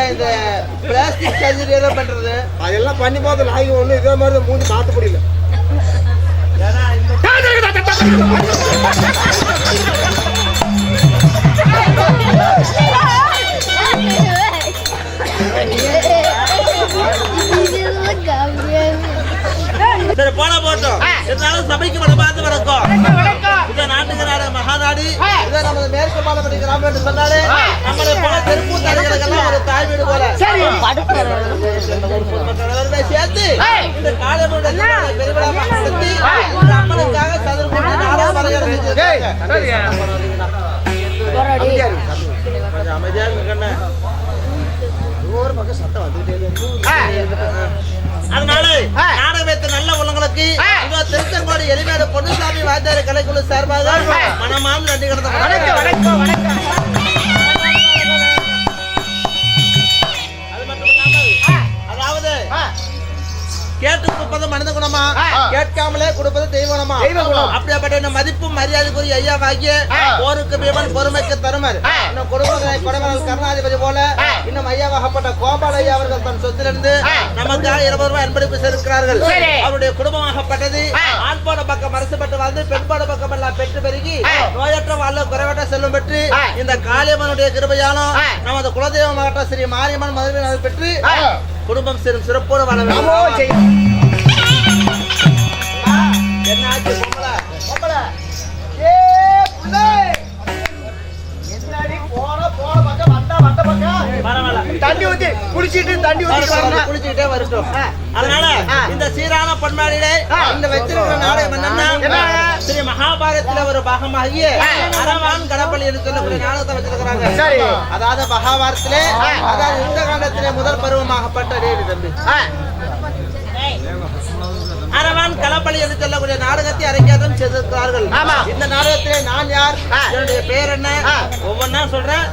ஏன் இந்த plastic surgery எல்லாம் பண்றது? அதெல்லாம் பண்ணி பார்த்து நாய்க்கு ஒண்ணு இதே மாதிரி மூஞ்சி மாத்த முடியல. ஏன்னா சரி போன போட்டோம். இருந்தாலும் சபைக்கு பார்த்து வணக்கம். இந்த நாட்டுக்கு நாடு மகாநாடு இதை நமது மேற்கு பாலப்பட்டி கிராமம் என்று சொன்னாலே நம்மளை போல திருப்பூர் தலைவர்களுக்கெல்லாம் ஒரு தாய் வீடு போல சேர்த்து இந்த காலமுடைய பெருவிழாவை நடத்தி இந்த அம்மனுக்காக சதுர்த்தி நாடகம் வரையறுத்து அமைதியா இருக்கண்ண ஒரு பக்கம் சத்தம் வந்துட்டே. அதனால நாடகத்தை நல்ல உள்ளங்களுக்கு திருச்செங்கோடு எளிமையான பொன்னுசாமி வாத்தியார கலைக்குழு சார்பாக மனமார்ந்த நன்றி கடந்த. அது மட்டும் இல்லாமல் அதாவது கேட்டு கொடுப்பது மனித குணமா, கேட்காமலே கொடுப்பது தெய்வ குணமா. அப்படியாப்பட்ட மதிப்பும் மரியாதைக்குரிய ஐயா வாங்கிய போருக்கு பீமன் பொறுமைக்கு தருமர் இன்னும் கொடுப்பதை கொடைமலர் கருணாதிபதி போல இன்னும் ஐயாவாகப்பட்ட கோபால் ஐயா அவர்கள் தன் சொத்திலிருந்து நமக்காக 20 ரூபாய் அன்பளிப்பு சேர்க்கிறார்கள். அவருடைய குடும்பமாகப்பட்டது ஆண்பாட பக்கம் அரசுப்பட்டு வாழ்ந்து பெண்பாட பக்கம் எல்லாம் பெற்று பெருகி நோயற்ற வாழ்ல குறைவற்ற செல்வம் பெற்று இந்த காளியம்மனுடைய கிருபையாலும் நமது குலதெய்வமாகட்ட ஸ்ரீ மாரியம்மன் மதுரை பெற்று குடும்பம் சேரும் சிறப்போடு வாழ வேண்டும். என்னாச்சு பொம்பளை தண்ணி ஊத்தி குளிச்சுட்டே வரட்டும். அதனால இந்த சீரான பண்பாடிலே இந்த வச்சிருக்கிற நாடகம் என்னன்னா ஸ்ரீ மகாபாரதத்துல ஒரு பாகமாகிய அரவான் கடப்பள்ளி என்று சொல்லக்கூடிய நாடகத்தை வச்சிருக்கிறாங்க. அதாவது மகாபாரதத்திலே அதாவது இந்த காலத்திலே முதல் பருவமாகப்பட்ட தம்பி அரவான் களப்பள்ளி என்று சொல்லக்கூடிய நாடகத்தை அரங்கேற்றம் செய்திருக்கிறார்கள். இந்த நாடகத்திலே நான் யார், என்னுடைய பெயர் என்ன, ஒவ்வொன்னா சொல்றேன்.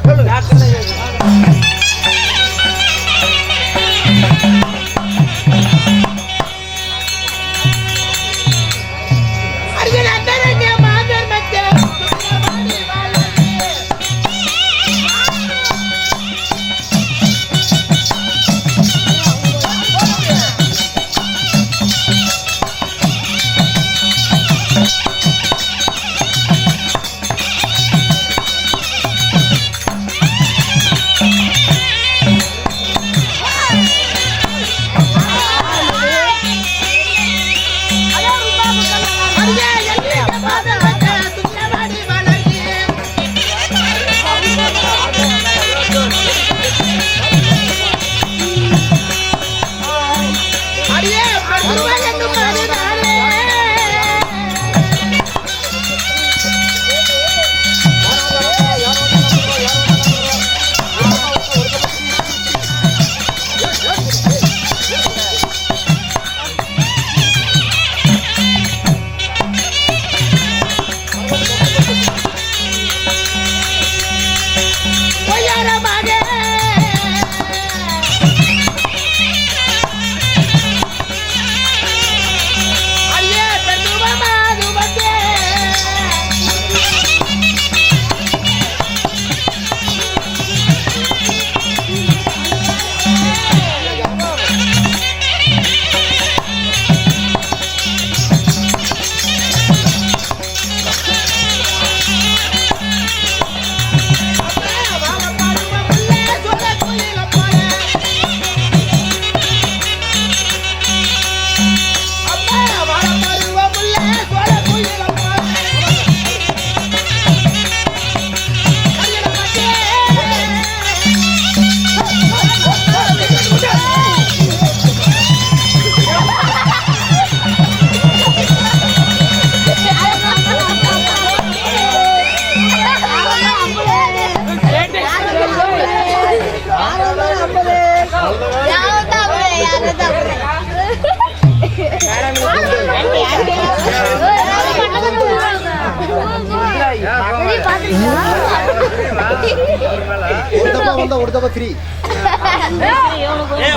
ஒரு தப்பா ஃப்ரீ.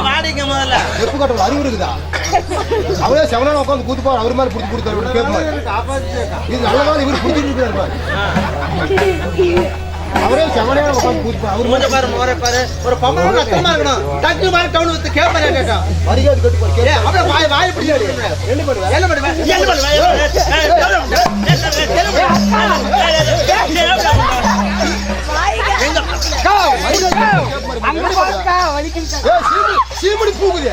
வாடிங்க முதல்ல எப்ப கட்டணும் அறிவு இருக்குதா? அவரே செவனான உட்காந்து கூத்து போற அவர் மாதிரி புடிச்சு கொடுத்தாரு கேட்பாரு. இது நல்ல நாள் இவர் புடிச்சிட்டு இருக்காரு. அவரே செவனையான உட்காந்து கூத்து போறாரு. மூஞ்ச பாரு மோரை பாரு ஒரு பொம்பளை நக்கமா இருக்கணும் டக்கு மாதிரி டவுன் வித்து கேப்பறே கேட்டா மரியாதை கட்டு போய் ஏய் அப்படியே வாய் பிடிச்சி என்ன பண்ணுவ என்ன பண்ணுவ சீமடி பூக்குது.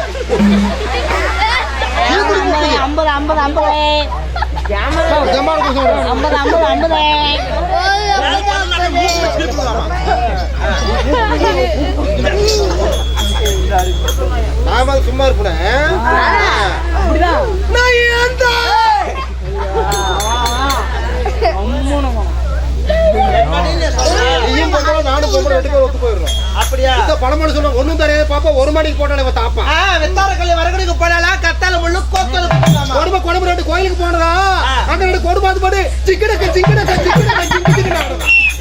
50 ஜமான் கொடுத்து நான் சும்மா இருப்பேன். நானும் பொம்பளை 2 பேர் ஒத்து போயிடுறோம். அப்படியா பணம் சொல்ல ஒன்னும் தெரியாது பாப்பா. 1 மணிக்கு போட்டானே தாப்பா. வெத்தார கல்லி வரகடிக்கு போனாலா கத்தால முள்ளு கோத்தல கொடுமை கொடுமை 2 கோயிலுக்கு போனதா அந்த 2 கொடுமாது போடு சிக்கடக்கு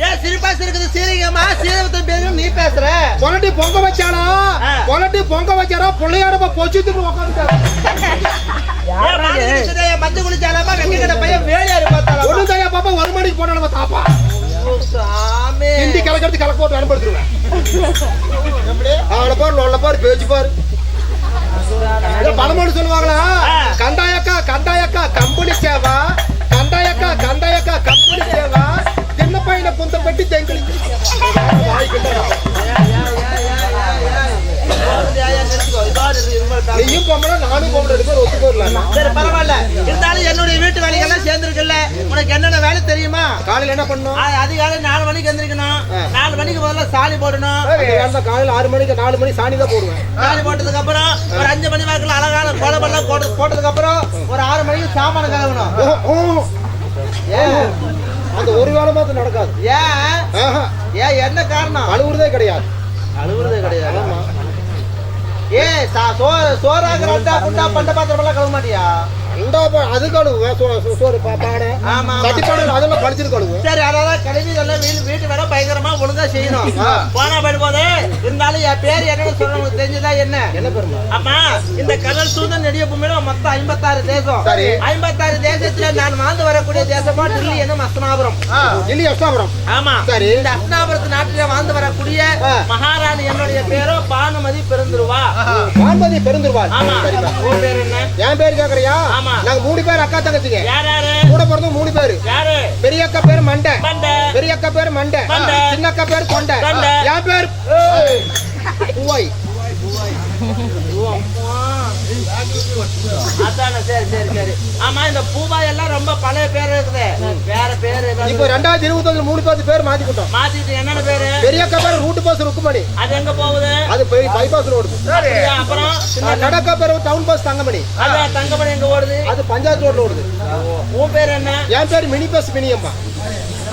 ஏ சிரிப்பா இருக்குது சீரியமா சீரவத்தை பேரு நீ பேசுற கொலட்டி பொங்க வச்சானா பிள்ளையாரப்ப பொச்சிட்டு உட்காந்துட்டாரு. மஞ்சள் குளிச்சாலாமா வெங்கட பையன் வேலையாரு பார்த்தாலும் ஒன்னும் தெரியா பாப்பா. 1 மணிக்கு போட்டானே தாப்பா. சாமி ஹிந்தி கலக்கிறது கலக்க போட்டு அனுப்பிடுவேன். அவளை பாரு பேச்சு பாரு. பழமொழி சொல்லுவாங்களா கண்டாயக்கா கம்பெனி சேவா கண்டாயக்கா கம்பெனி சேவா சின்ன பையனை புந்த பெட்டி தெங்கலி நீயும் பொம்பளை நானும் பொம்பளை 2 பேர் ஒத்து போயிடலாம். சரி பரவாயில்ல இருந்தாலும் என்னுடைய வீட்டு வேலைகள்லாம் சேர்ந்துருக்குல்ல உனக்கு என்னென்ன வேலை தெரியுமா? காலையில என்ன பண்ணணும்? அதிகாலை 4 மணிக்கு எந்திரிக்கணும். 4 மணிக்கு முதல்ல சாணி போடணும். காலையில 6 மணிக்கு 4 மணி சாணி தான் போடுவேன். சாணி போட்டதுக்கு அப்புறம் ஒரு 5 மணி வாக்குல அழகான கோலமெல்லாம் போட்டதுக்கு அப்புறம் ஒரு 6 மணிக்கு சாமான கழுவணும். ஏன் அந்த ஒரு வேலை மாத்திரம் நடக்காது? ஏன் என்ன காரணம்? அழுவுறதே கிடையாது. ஏ சோறாக்குற அண்டா குண்டா பண்ட பாத்திரம் எல்லாம் கழுவ மாட்டியா? அது கழுவு சோறு பானை சட்டி பானை அதெல்லாம் படிச்சிட்டு கழுவு. சரி அதான் கடைசி இதெல்லாம் வீட்டு வேலை பயங்கரமா ஒழுங்கா செய்யணும். போனா போது இருந்தாலும் என் பேர் என்னன்னு சொல்ல உங்களுக்கு தெரிஞ்சதா? என்ன பெருமா? ஆமா இந்த கடல் சூழ்ந்த நெடிய பூமியில மொத்தம் 56 தேசம். 56 தேசத்துல நான் வாழ்ந்து வரக்கூடிய தேசமா டில்லி என்ன அஸ்தனாபுரம். ஆமா சரி. இந்த அஸ்தனாபுரத்து நாட்டில வாழ்ந்து வரக்கூடிய மகாராணி என்னுடைய பேரோ பானுமதி பெருந்துருவா. ஆமா உன் பேர் என்ன? என் பேர் கேக்குறியா? நாங்க 3 பேர் அக்கா தங்கச்சிங்க. கூட பிறந்த 3 பேரு. பெரிய அக்கா பேரு மண்டை, பெரிய அக்கா பேரு மண்டை, சின்ன அக்கா பேரு கொண்டை, என் பேரு பூவாய். சரி. ஆமா இந்த பூவாய் எல்லாம் ரொம்ப பழைய பேர் இருக்குது. வேற பேரு இப்போ 2021 3 பேர் மாத்திக்கிட்டோம். மாத்திட்டு என்னென்ன பேரு? பெரிய அக்கா பேரு ரூட் பாஸ் ருக்குமணி. அது எங்க போகுது? அது பைபாஸ் ரோடு. அப்புறம் நடக்கா பேரு டவுன் பாஸ் தங்கமணி. அது தங்கமணி எங்க ஓடுது? அது பஞ்சாயத்து ரோட்ல ஓடுது. உன் பேர் என்ன? என் பேரு மினி பஸ் மினியம்மா.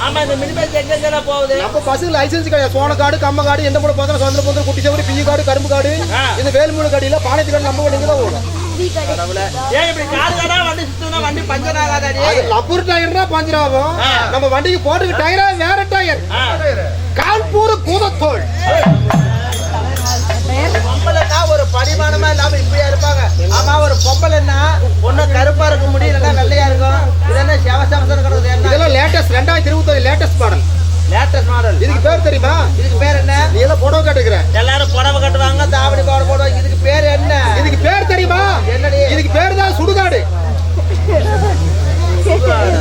ஆமா இந்த மினி பஸ் எங்க போகுது? நம்ம பஸ் லைசன்ஸ் கிடையாது. சோனக்காடு கம்மக்காடு எந்த மூணு போதும் சொந்த போதும் குட்டி சவரி பிய்ய காடு கரும்பு காடு இந்த வேல்மூணு காடியில பானைத்து காடு நம்ம வண்டிங்க தான் ஓடும். ஏன் இப்படி காடு வண்டி சுத்தனா வண்டி பஞ்சர் ஆகாதாடி? லப்பர் டயர்னா பஞ்சர் ஆகும். நம்ம வண்டிக்கு போட்டுக்கு டயரா வேற டயர் கான்பூர் கூதத்தோல். பொம்பளைன்னா ஒரு பரிமாணமா இல்லாம இப்படியா இருப்பாங்க. ஆமா ஒரு பொம்பளைன்னா ஒண்ணு கருப்பா இருக்க முடியும் இல்லைன்னா வெள்ளையா இருக்கும். இதென்ன செவசவசம் கிடக்குது என்ன? இதெல்லாம் லேட்டஸ்ட் 2021 லேட்டஸ்ட் மாடல். இதுக்கு பேர் தெரியுமா? இதுக்கு பேர் என்ன? நீ எல்லாம் புடவை கட்டுக்கிற. எல்லாரும் புடவை கட்டுவாங்க தாவணி பாடு போடுவாங்க. இதுக்கு பேர் என்ன? இதுக்கு பேர் தெரியுமா? என்னடி? இதுக்கு பேர் தான் சுடுகாடு. சுடுகாடு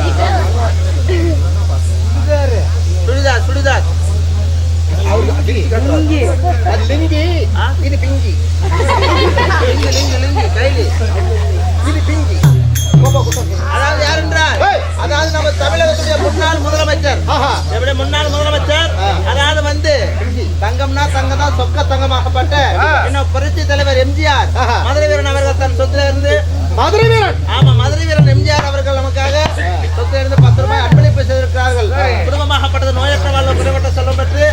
லிங்கி இது பிங்கி இது பிங்கி. அதாவது யாருன்றார்? அதாவது நம்ம தமிழகத்துடைய முன்னாள் முதலமைச்சர். எப்படி முன்னாள் முதலமைச்சர்? அதாவது வந்து தங்கம்னா தங்கம் தான் சொக்க தங்கமாகப்பட்ட இன்னும் புரட்சி தலைவர் எம்ஜிஆர் மதுரை வீரன் அவர்கள் தன் சொத்துல இருந்து மதுரை வீரன் எம்ஜிஆர் அவர்கள் நமக்காக சொத்துல இருந்து 10 ரூபாய் அர்ப்பணிப்பு செய்திருக்கிறார்கள். குடும்பமாகப்பட்டது நோயற்ற வாழ்வு குறைவற்ற செல்வம் பெற்று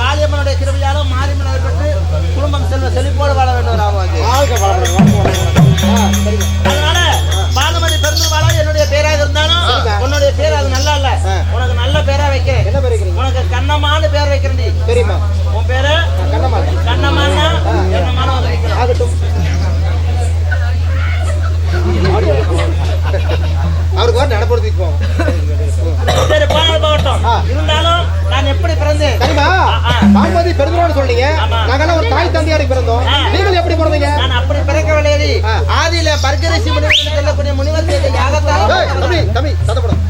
காளியம்மனுடைய கிருபையாலும் மாரியம்மன் பெற்று குடும்பம் செழிப்போடு வாழ வேண்டும். அதனால பானுமதி பெருந்துருவாளா என்னுடைய பேராக இருந்தாலும் உன்னுடைய பேர் அது நல்லா இல்ல. உனக்கு நல்ல பேரா வைக்கிறேன். என்ன பேர் வைக்கிறீங்க? உனக்கு கண்ணம்மான்னு பேர் வைக்கிறேன். தெரியுமா? உன் பேரு கண்ணம்மான்னா கண்ணம்மான வைக்கிறேன். ஆகட்டும். அவருக்கு நடப்படுத்திட்டு போவோம். சரி போகட்டும். பாம்பதி பெருந்தோடு சொல்றீங்க. நாங்கெல்லாம் ஒரு தாய் தந்தையாடி பிறந்தோம். நீங்கள் எப்படி பிறந்தீங்க? நான் அப்படி பிறக்கவில்லை. ஆதியில பர்கரிசி முனிவர் சொல்லக்கூடிய முனிவர் செய்த யாகத்தால் தம்பி சத்தப்படும்.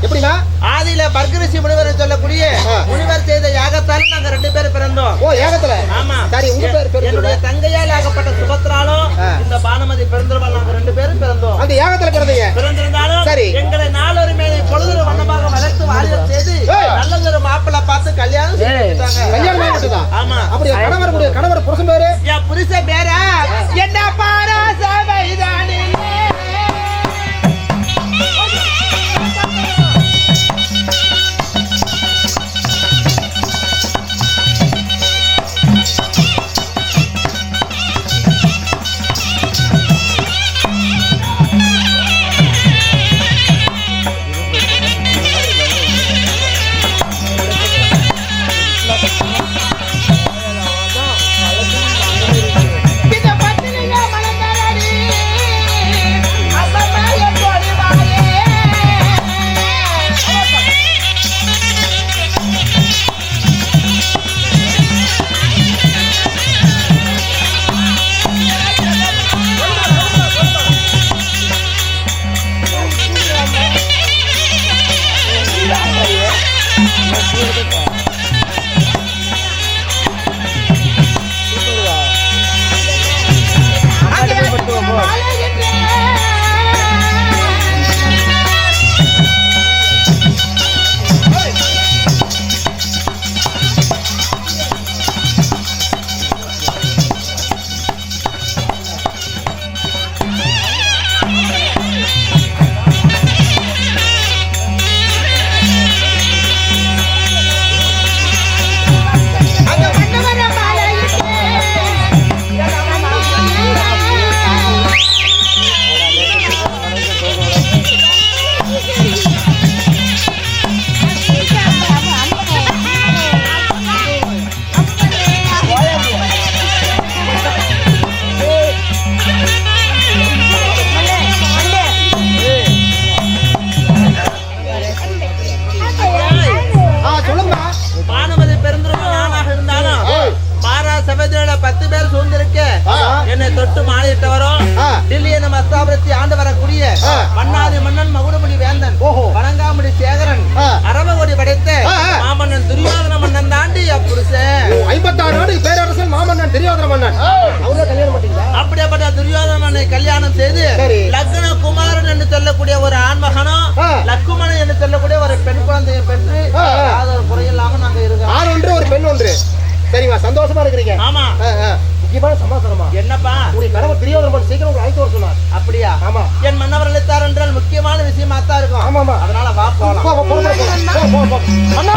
எப்படின்னா ஆதியில பர்கரிசி முனிவர் சொல்லக்கூடிய முனிவர் செய்த யாகத்தால் நாங்க 2 பேரும் பிறந்தோம். ஓ யாகத்துல? ஆமா. சரி உங்க பேர் என்னுடைய தங்கையால் ஆகப்பட்ட சுபத்ராலும் இந்த பானுமதி பெருந்தவள் நாங்க 2 பேரும் பிறந்தோம். அந்த யாகத்துல பிறந்தீங்க. பிறந்திருந்தாலும் சரி எங்களை நாளொரு மேலே பொழுது வண்ணமாக வளர்த்து வாலிபம் செய்து நல்லதொரு மாப்பிள்ளை பார்த்து கல்யாணம் செஞ்சுட்டாங்க. கல்யாணம் ஆயிட்டுதா? ஆமா. அப்படி கணவர் புருஷன் பேரு? என் புருஷன் பேரா என்ன பாரா சபைதானே. என்னை தொட்டு மாலையிட்டவரும் டில்லியன மஸ்தாபுரத்தை ஆண்டு வரக்கூடிய மன்னாதி மன்னன் மகுடமுடி வேந்தன் வணங்காமுடி சேகரன் அரவகொடி படைத்த மாமன்னன் துரியோதன மன்னன் தாண்டி புருஷன் 56 நாடு பேரரசன் மாமன்னன் துரியோதன மன்னன். அவரே கல்யாணம் பண்ணீங்களா? அப்படிப்பட்ட துரியோதன மன்னனை கல்யாணம் செய்து லக்ன குமாரன் என்று சொல்லக்கூடிய ஒரு ஆண்மகனும் லக்குமணன் என்று சொல்லக்கூடிய ஒரு பெண் குழந்தையை பெற்று ஒரு குறையில்லாம நாங்க இருக்கோம். ஆண் ஒன்று ஒரு பெண் ஒன்று. சரிங்களா? சந்தோஷமா இருக்கிறீங்க? ஆமா. முக்கியமான சமாச்சாரமா என்னப்பா? உங்க கணவர் துரியோதனன் சீக்கிரம் உங்களுக்கு அழைத்து வர சொன்னார். அப்படியா? ஆமா. என் மன்னவர் அழைத்தார் என்றால் முக்கியமான விஷயமா தான் இருக்கும். ஆமா. அதனால வா போலாம். அண்ணா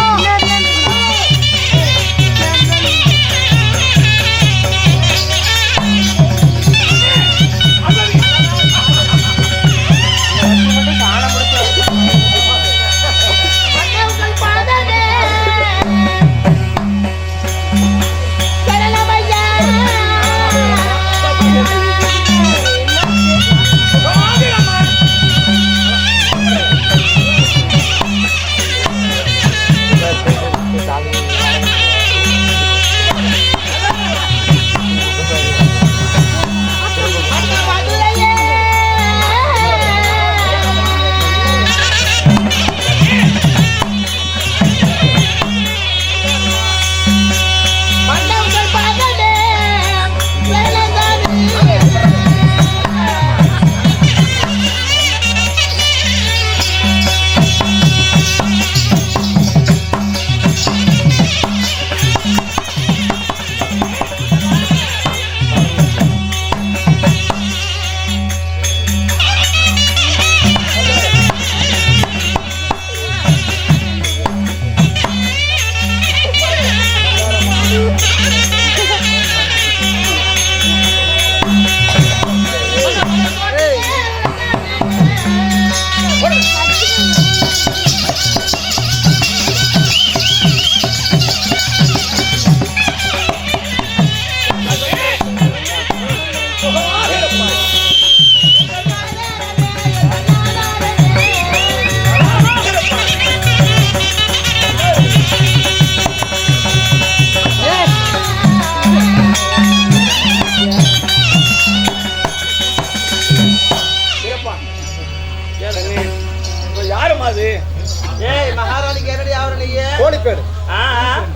கோழிப்பேன்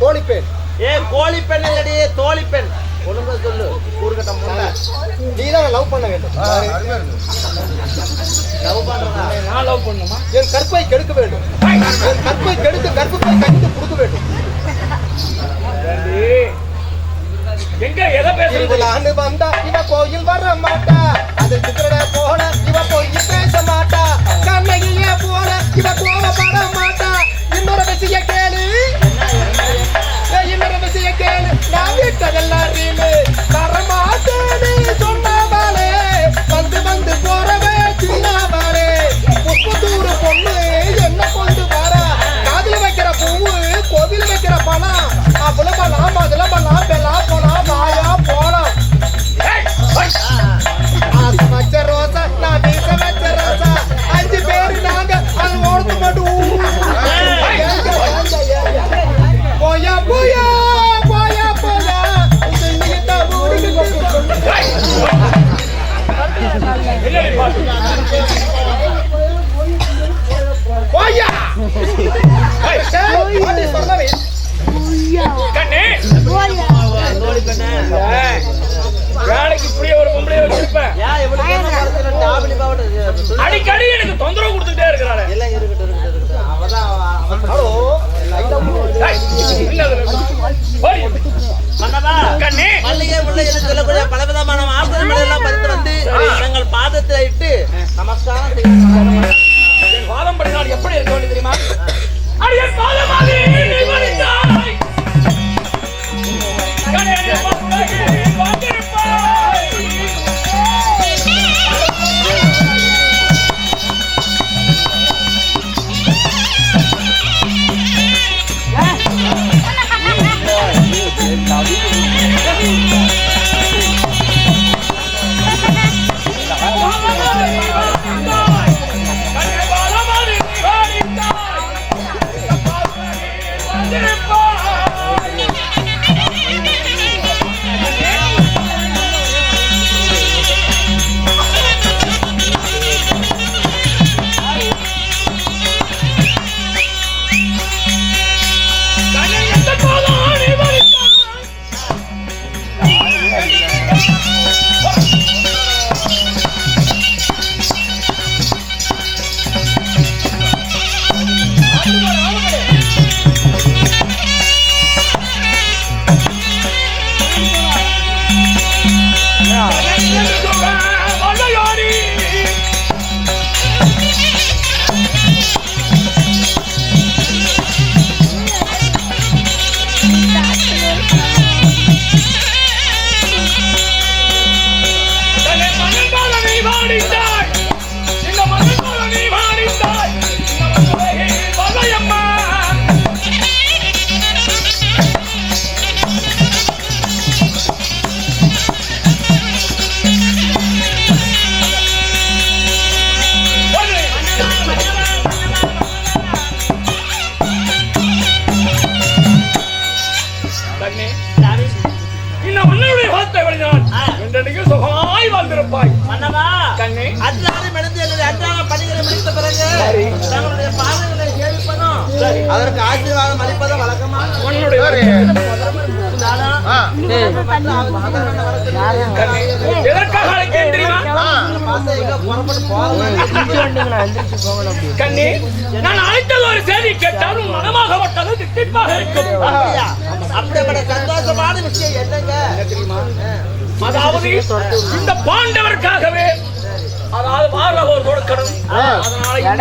கோழிப்பேன் ஏ கோழி பெண் இல்லடி தோழி பெண் ஒழுங்கா சொல்லு கூறுகட்ட முண்டை நீ தான் லவ் பண்ண வேண்டும் லவ் பண்றதா நான் லவ் பண்ணுமா? என் கற்பை கெடுக்க வேண்டும் என் கற்பை கெடுத்து கற்பை கடித்து கொடுக்க வேண்டும் எங்க எதை பேசுறது? திருவிழான்னு வந்தா இவ கோயில் வர மாட்டா அது சித்திரட போல இவ போய் பேச மாட்டா கண்ணகிய போல இவ கோவப்பட மாட்டா இன்னொரு விஷய கேளு இன்னொரு விஷய கேளு நான் வீட்டதெல்லாம் ரீலு தரமாட்டேன்னு சொன்னாவாளே வந்து வந்து போறவே சின்னாவாளே முப்பத்தூறு பொண்ணு என்ன கொண்டு வரா காதுல வைக்கிற பூவு கோவில வைக்கிற பணம் அவ்வளவு பலாம் அதுல பலாம் பெலா போலாம் வாயா போலாம் வச்ச ரோசா நான் வீச வச்ச ரோசா 5 பேரு நாங்க அது ஓடுத்து மட்டும் போயா போயா போயா போயா இன்னைக்கு தான் போயா சொன்னவே கண்ணே தோழி பெண்ணே வேலைக்கு இப்படியே ஒரு பொம்பளைய வச்சிருப்பேன். ஏன் இவ்வளவு நேரம் வரதுல டாபினி பாவட அடிக்கடி எனக்கு தொந்தரவு கொடுத்துட்டே இருக்கிறாரு. எல்லாம் இருக்கட்டும் அவதான் ஹலோ மன்னவா கண்ணே மல்லிகை முல்லை என்று சொல்லக்கூடிய பலவிதமான ஆசனங்களை எல்லாம் பறித்து வந்து எங்கள் பாதத்தை இட்டு நமஸ்காரம் செய்ய என் பாதம் படினால் எப்படி இருக்க வேண்டியது தெரியுமா? அடி என் பாதமாகி நீ வந்தாய். கண்ணே என் பாதமாகி நீ வந்திருப்பாய். அதற்கு ஆசீர்வாதம் அளிப்பதும் வழக்கமா எதற்காக அழைக்கிறேன் தெரியுமா? கண்ணே, நான் அழைத்தது ஒரு செய்தி கேட்டாலும் மனமாகப்பட்டது திட்டிப்பாக இருக்கும். அப்படிப்பட்ட சந்தோஷமான விஷயம் என்னங்க தெரியுமா? அதாவது இந்த பாண்டவருக்காகவே அதாவது மாறவர் கொடுக்கணும். அதனால என்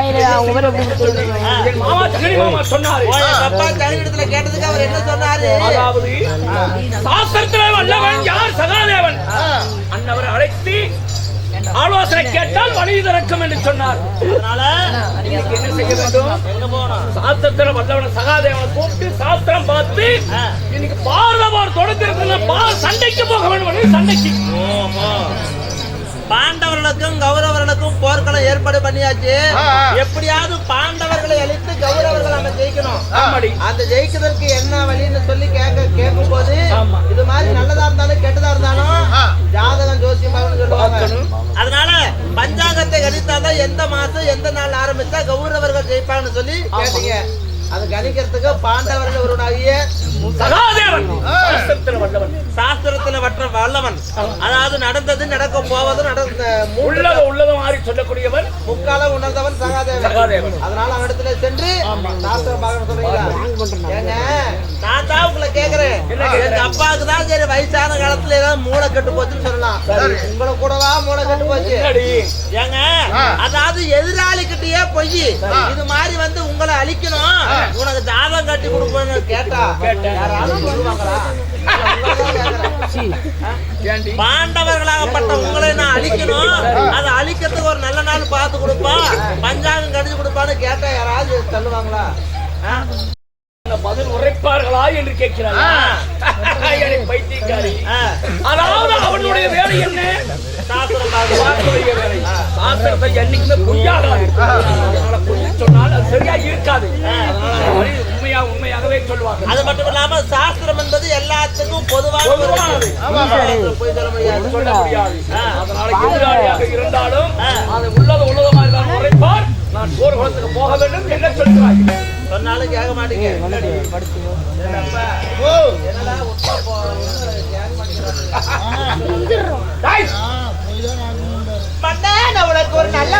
மாமா தங்கி மாமா சொன்னாரு. அப்பா தனியிடத்துல கேட்டதுக்கு அவர் என்ன சொன்னாரு? அதாவது சாஸ்திரத்திலே வல்லவன் யார்? சகாதேவன். அன்னவரை அழைத்து ஆலோசனை கேட்டால் வழி திறக்கும் என்று சொன்னார். அதனால இன்னைக்கு என்ன செய்ய வேண்டும்? எங்க போகணும்? சாஸ்திரத்துல வல்லவன் சகாதேவனை கூப்பிட்டு சாஸ்திரம் பார்த்து இன்னைக்கு பார்வவர் தொடர்ந்து சண்டைக்கு போக வேண்டும். சண்டைக்கு பாண்டவர்களுக்கும் கௌரவர்களுக்கும் போர்க்களம் ஏற்பாடு பண்ணியாச்சு. எப்படியாவது பாண்டவர்களை அழித்து கௌரவர்கள் நம்ம ஜெயிக்கணும். அந்த ஜெயிக்கிறதுக்கு என்ன வழின்னு சொல்லி கேட்கும் போது இது மாதிரி நல்லதா இருந்தாலும் கெட்டதா இருந்தாலும் ஜாதகம் ஜோசியமாக சொல்லுவாங்க. அதனால பஞ்சாங்கத்தை கணித்தாதான் எந்த மாசம் எந்த நாள் ஆரம்பிச்சா கௌரவர்கள் ஜெயிப்பாங்கன்னு சொல்லி கேட்டீங்க. அது கணிக்கிறதுக்கு பாண்டவர்கள் ஒருவனாகிய சகாதேவன் சாஸ்திரத்துல வல்லவன். சாஸ்திரத்துல வல்லவன். அதாவது நடந்தது நடக்க போவது உள்ளது மாறி சொல்லக்கூடியவன் முக்காலம் உணர்ந்தவன் சகாதேவன். அதனால அவனிடத்துல சென்று சாஸ்திரம் பார்க்கணும் சொல்றீங்களா? ஏங்க நான் தான் உங்களை கேக்குறேன். எங்க அப்பாவுக்கு தான் சரி வயசான காலத்துல ஏதாவது மூளை கெட்டு போச்சுன்னு சொல்லலாம். உங்களை கூடவா மூளை கெட்டு போச்சு? ஏங்க அதாவது எதிராளி கிட்டயே பொய் இது மாதிரி வந்து உங்களை அழிக்கணும் உனக்கு ஜாதகம் கட்டி கொடுப்பேன்னு கேட்டா யாராவது சொல்லுவாங்களா? பாண்டவர்களாகப்பட்ட உங்களை நான் அழிக்கணும் அதை அழிக்கிறதுக்கு ஒரு நல்ல நாள் பார்த்து கொடுப்பா பஞ்சாங்கம் கடிச்சு கொடுப்பான்னு கேட்டா யாராவது சொல்லுவாங்களா? பதில் உரைப்பார்களா என்று கேட்கிறார் பைத்தியக்காரி. அதாவது அவனுடைய வேலை என்ன? சாஸ்திரத்தை என்னைக்குமே பொய்யாகாது. பொய் சொன்னால் அது சரியா இருக்காது. உண்மையாகவே சொல்லுவாங்க. அது மட்டும் இல்லாம சாஸ்திரம் என்பது எல்லாத்துக்கும் பொதுவானது. சொல்ல முடியாது. அதனால எதிராளியாக இருந்தாலும் அது உள்ளது மாதிரி தான் உரைப்பார். நான் போர் குளத்துக்கு போக வேண்டும் என்ன சொல்கிறாய்? சொன்னாலும் கேட்க மாட்டீங்க. உனக்கு ஒரு நல்ல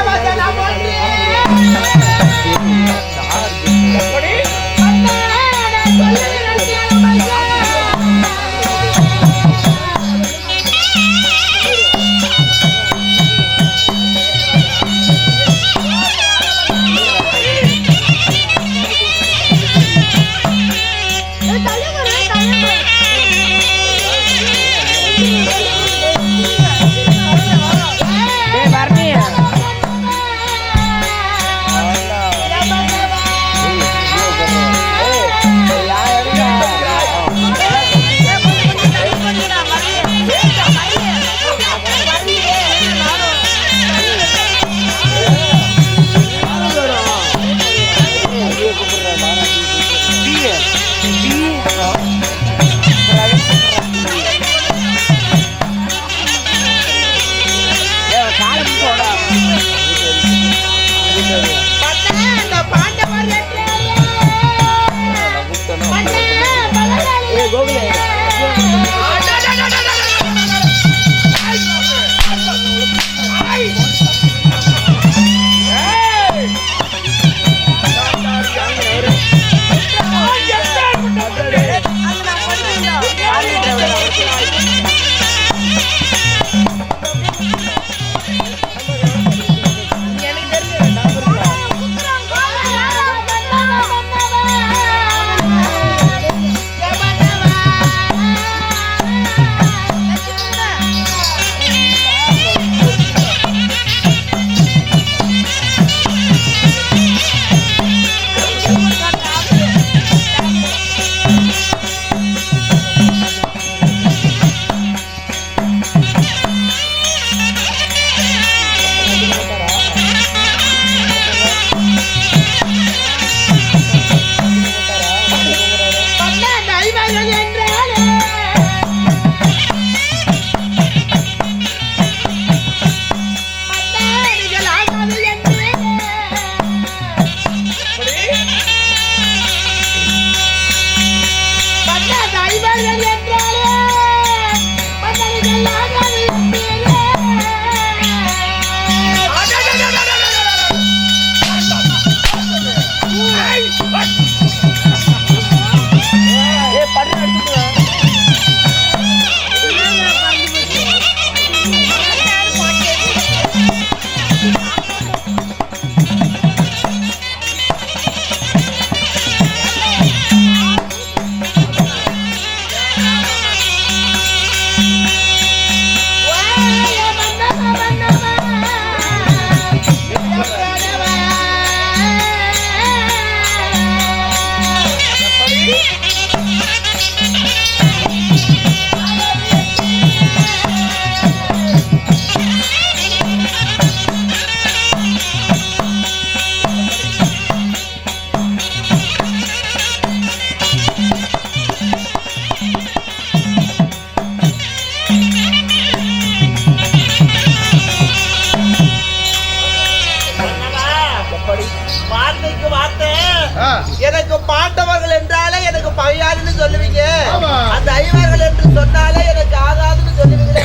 பாண்டவர்கள் என்றாலே எனக்கு பகையாதுன்னு சொல்லுவீங்க, ஆமா. அந்த ஐவர்கள் என்று சொன்னாலே எனக்கு ஆகாதுன்னு சொல்லுவீங்களே.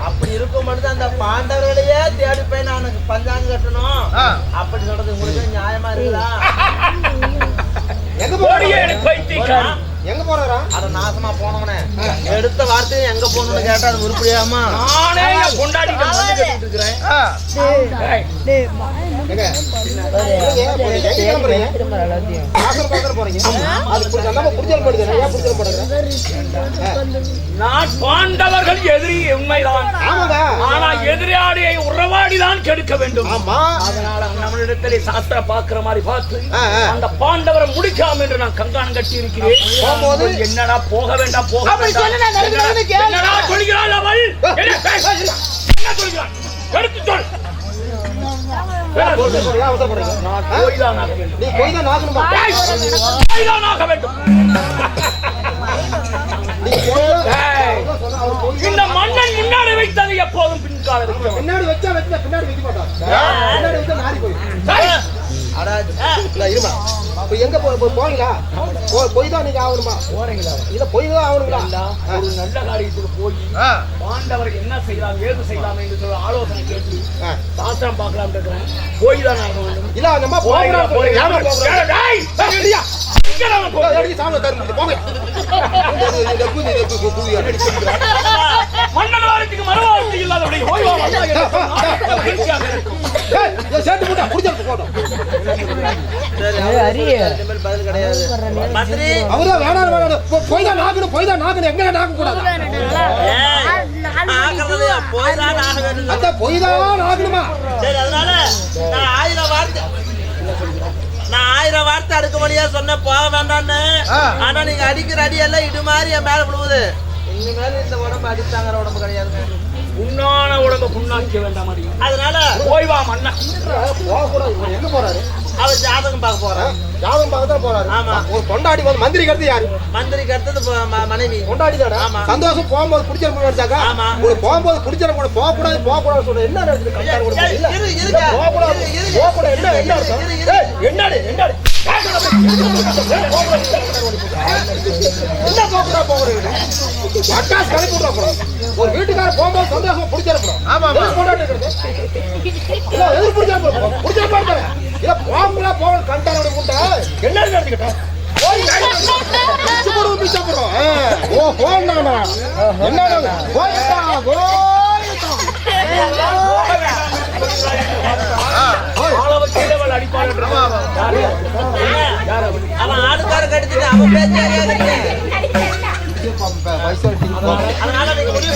அப்படி இருக்கும் பொழுது அந்த பாண்டவர்களையே தேடி போய் நான் பஞ்சாங்க கட்டணும் அப்படி சொல்றது உங்களுக்கு நியாயமா இருக்குதா? எங்க கோடியே போறாரா? பைத்தியக்காரன். எங்க போறாரா? அட நாசமா போனவனே எடுத்த வார்த்தையை எங்க போகணும்னு கேட்டா அது உருப்படியாமா? நானே என் பொண்டாட்டிட்ட மல்லு கட்டிட்டு இருக்கிறேன். ஏய், எங்க? எங்க கிளம்புறீங்க? பாக்குற போறீங்க. அது நம்ம புடிச்சல் போடுது. ஏன் புடிச்சல் போடுற? நான் பாண்டவர்கள் எதிரி உண்மைதான். ஆமாங்க. ஆனா எதிராளியை உறவாடிதான் கெடுக்க வேண்டும். ஆமா. அதனால நம்மளிடத்திலே சாஸ்திர பாக்குற மாதிரி பார்த்து அந்த அந்த பாண்டவரை முடிக்காம என்று நான் கங்கான் கட்டி இருக்கிறேன். போகும்போது என்னடா போக வேண்டாம் போக அப்படி வேண்டாம். சொன்னா நான் நடந்து கேளு. என்னடா சொல்கிறாள் அவள்? என்ன சொல்கிறாள்? எடுத்து சொல். அவசரப்படுறீங்க. நான் போய்தான் ஆக வேண்டும். நீ போய் தான் நாகணுமா? ஏய், போய்தான் ஆக வேண்டும். நீ போய் ஏய், இந்த மன்னன் முன்னாடி வைத்தது எப்போதும் பின்கால இருக்கும். பின்னாடி வச்சா பின்னாடி வைக்க மாட்டான். பின்னாடி வச்சா நாரி போயிடும். அடா இல்ல இருமா. இப்ப எங்க போறீங்களா? போய் தான் நீங்க ஆகணுமா? போறீங்களா? இல்ல போய் தான் ஆகணுங்களா? ஒரு நல்ல காரியத்துக்கு போய் பாண்டவர் என்ன செய்யலாம் ஏது செய்யலாம் என்று சொல்ல ஆலோசனை கேட்டு சாஸ்திரம் பார்க்கலாம் இருக்கிறேன். போய் தான் ஆக வேண்டும். இல்ல நம்ம போறீங்களா? போறீங்களா? டேய், டேய், இங்க நாம போறோம். மன்னன் வாரத்துக்கு மறுவாழ்த்து இல்லாதவருடைய ஓய்வா வந்தா என்ன சொன்னா மகிழ்ச்சியாக இருக்கும். பதில் கிடையாது. மந்திரி போய்தான் ஆக வேண்டும். சரி, அதனால நான் 1000 வார்த்தை அடுக்கும்படியா சொன்ன போக வேண்டான்னு. ஆனா நீங்க அடிக்கிற அடி எல்லாம் இடு மாதிரி என் மேல விழுவுது. இனிமேல இந்த உடம்பு அடித்தாங்கிற உடம்பு கிடையாது. உண்ணான உடம்பு புண்ணாக்க வேண்டாம். அதனால ஓய்வா மன்னன் எங்க போறாரு? அவர் ஜாதகம் பார்க்க போறான். ஜாதகம் பார்க்க தான் போறாரு. ஆமா. ஒரு கொண்டாடி வந்து மந்திரி கருத்து யாரு? மந்திரிக்கு அடுத்தது மனைவி. கொண்டாடி தானே. ஆமா. சந்தோஷம் போகும்போது பிடிச்சிருக்க நினைச்சாக்கா ஆமா. உங்களுக்கு போகும்போது பிடிச்சிருக்க கூட போகக்கூடாது சொல்ற என்ன நடக்குது? கல்யாணம் கூட இல்ல போகக்கூடாது என்ன என்ன அர்த்தம்? என்னடி என்னடி என்ன போகக்கூடாது அட்டாஸ் கலப்பி விடுறா போறோம். ஒரு வீட்டுக்கார போகும்போது சந்தோஷமா பிடிச்சிருக்கணும். ஆமா கொண்டாடி எதிர் பிடிச்சிருப்போம் இல்ல போகலாம் போக கண்டாரோட முட்டை என்ன நடந்துக்கிட்டோம் அவன் ஆளுக்கார கடிச்சு அவன் பேச்சு அதனால நீங்க முடிவு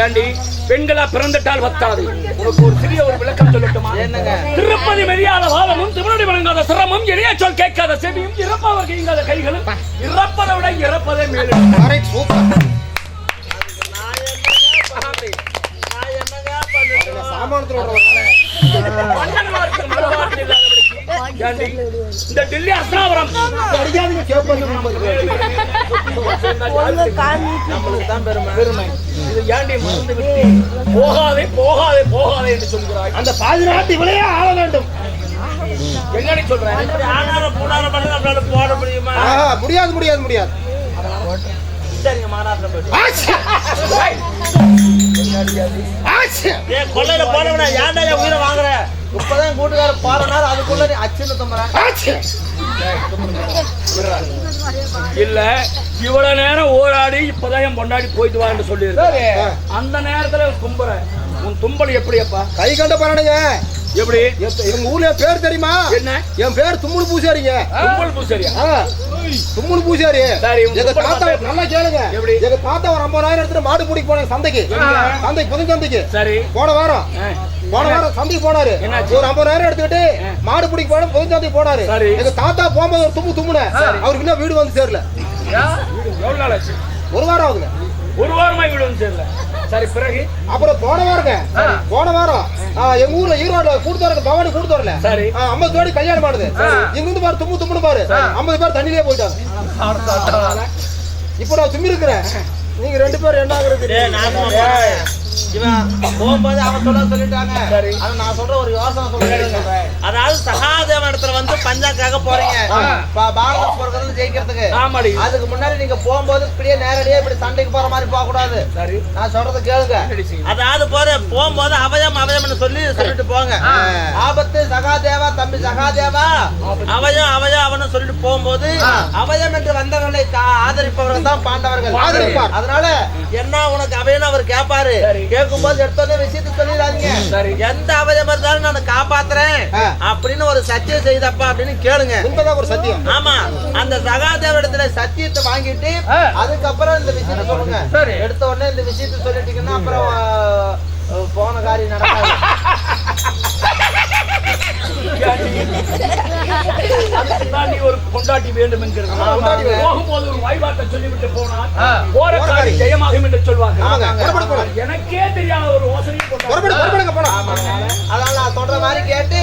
ஏண்டி பெண்களா பிறந்துட்டால் வத்தாது. உனக்கு ஒரு சிறிய ஒரு விளக்கம் சொல்லட்டுமா? என்னங்க? திருப்பதி மெரியாத வாதமும் திருமணி வழங்காத சிரமும் இணைய சொல் கேட்காத செவியும் இறப்பவர் கைங்காத கைகளும் இறப்பதை விட இறப்பதே மேலும். இந்த டெல்லி அஸ்தாவரம் நம்மளுக்கு தான் பெருமை. இது ஏண்டி மறந்து விட்டு போகாதே போகாதே போகாதே என்று சொல்கிறாய்? அந்த பாதுகாத்து இவளையே ஆள வேண்டும். என்னன்னு சொல்றேன்? ஆனாரம் பூனாரம் பண்ணி நம்மளால போட முடியுமா? முடியாது முடியாது முடியாது. சரிங்க, மகாராஷ்டிரா போயிட்டு கொள்ளையில போனவன ஏன்டா என் உயிரை வாங்குற? இப்பதான் கூட்டுக்கார போறனாரு அதுக்குள்ள நீ அச்சுன்னு தும்புற. இல்ல இவ்வளவு நேரம் ஓராடி இப்பதான் என் பொண்டாடி போயிட்டு வான்னு சொல்லியிருக்க. அந்த நேரத்துல கும்புற உன் தும்பல் எப்படியப்பா? கை கண்ட பாருங்க. எப்படி? எங்க ஊர்ல பேர் தெரியுமா? என்ன? என் பேர் தும்முள் பூசாரிங்க. தும்பல் பூசாரியா? தும்முள் பூசாரி. எங்க தாத்தா நல்லா கேளுங்க. எப்படி? எங்க தாத்தா ஒரு 50,000 எடுத்துட்டு மாடு பிடிக்க போனாங்க சந்தைக்கு. புது சந்தைக்கு. சரி. போன வாரம் சந்தைக்கு போனாரு. ஒரு 50,000 எடுத்துக்கிட்டு மாடு பிடிக்க போன புது சந்தைக்கு போனாரு. எங்க தாத்தா போகும்போது ஒரு தும்முன அவருக்கு இன்னும் வீடு வந்து சேரல. எவ்வளவு நாள் ஆச்சு? ஒரு வாரம் ஆகுதுங்க. ஒரு வாரமா வீடு வந்து சேரல. சரி, பிறகு அப்புறம் போன வாரம் எங்க ஊர்ல ஈரோடு கூடுதோர பவானி கூடுதோரல 50 பேர் கல்யாணம் பண்ணுது. இங்க இருந்து பாரு தும்முன்னு பாரு 50 பேர் தண்ணியிலே போயிட்டாங்க. இப்ப நான் தும்மி இருக்கிறேன். நீங்க 2 பேரும் என்ன ஆகுறது? இவன் போகும்போது அவன் சொல்லிட்டாங்க. சரி. ஆனா நான் சொல்ற ஒரு யோசனை சொல்றேன். அதாவது சகாதேவன் இடத்துல வந்து பஞ்சாக்காக போறீங்க பாரத போறது ஜெயிக்கிறதுக்கு. ஆமாடி. அதுக்கு முன்னாடி நீங்க போகும்போது இப்படியே நேரடியா இப்படி சண்டைக்கு போற மாதிரி போக கூடாது. சரி. நான் சொல்றது கேளுங்க. அதாவது போகும்போது அவயம்னு சொல்லிட்டு போங்க. ஆபத்து சகாதேவா, தம்பி சகாதேவா, அவயம் அவனு சொல்லிட்டு போகும்போது அவயம் என்று வந்தவர்களை ஆதரிப்பவர்கள் தான் பாண்டவர்கள். அதனால என்ன உனக்கு அவயம் அவர் கேட்பாரு. கேட்கும் போது எடுத்தோடனே விஷயத்தை சொல்லிடாதீங்க. எந்த அவயம் இருந்தாலும் நான் காப்பாத்துறேன் அப்படின்னு ஒரு சத்தியம் செய்தப்பா அப்படின்னு கேளுங்க. ஒரு சத்தியம். ஆமா, அந்த சகாதேவ இடத்துல சத்தியத்தை வாங்கிட்டு அதுக்கப்புறம் இந்த விஷயத்தை சொல்லுங்க. எடுத்த உடனே இந்த விஷயத்தை சொல்லிட்டீங்கன்னா அப்புறம் போன காரியம் நடக்காது. நீ ஒரு கொண்டாட்டி வேண்டும் என்கிறது. போகும்போது ஒரு வாய்வாட்டை சொல்லிவிட்டு போனால் போற காரியம் ஜெயமாகும் என்று சொல்வாங்க. எனக்கே தெரியாத ஒரு யோசனையை அதனால நான் சொல்ற மாதிரி கேட்டு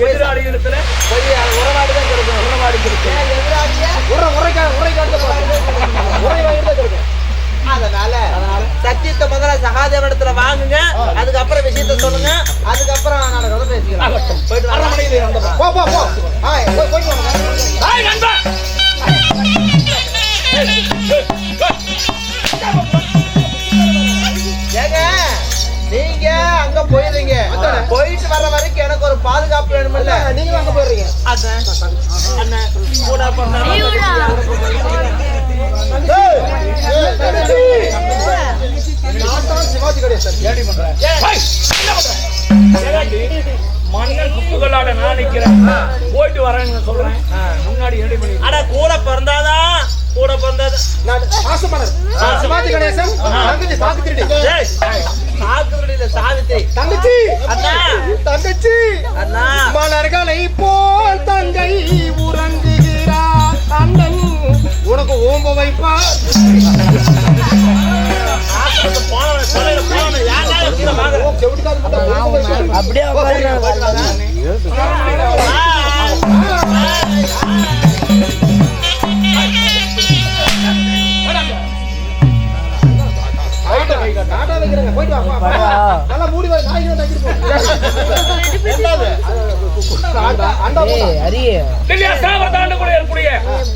எதிராளி இடத்துல போய் உறவாடிதான் கிடைக்கும். உணவாடி கொடுக்கும். அதனால சத்தியத்தை முதல்ல சகாதேவ இடத்துல வாங்குங்க. அதுக்கப்புறம் விஷயத்த சொல்லுங்க. அதுக்கப்புறம் நான் பேசிக்கலாம். போயிட்டு ஏங்க நீங்க அங்க போயிடுறீங்க. போயிட்டு வர வரைக்கும் எனக்கு ஒரு பாதுகாப்பு வேணுமில்ல. நீங்க அங்க போயிடுறீங்க. அண்ணன் கூட சிவாஜி கணேசன் மன்னன் குப்புகளாட நான் நிக்கிறேன். போயிட்டு வரேன்னு சொல்றேன். முன்னாடி ரெடி பண்ணி ஆனா கூட பிறந்தாதான் கூட பிறந்தது சிவாஜி கணேசன் தங்கச்சி சாவித்திரி. சாக்குறடியில சாவித்திரி தங்கச்சி அண்ணா தங்கச்சி அண்ணா மலர்களை போல் தங்கை உறங்குகிறார் அண்ணன் உனக்கு ஓம்ப வைப்பா. அப்படியே நல்லா மூடி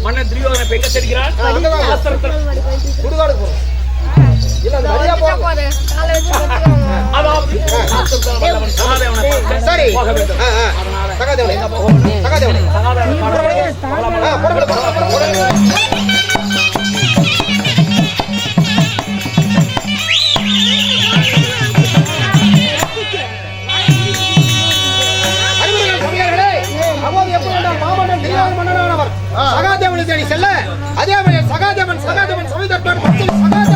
மன்னன் துரியோதனை பெங்க தெரிகிறான். சுடுகாடு போறோம். சரி சகாதேவனை சகாதேவனை தேடி செல்ல அதே சகாதேவன் சகாதேவன் சமைதற்பான் சகாதேவன்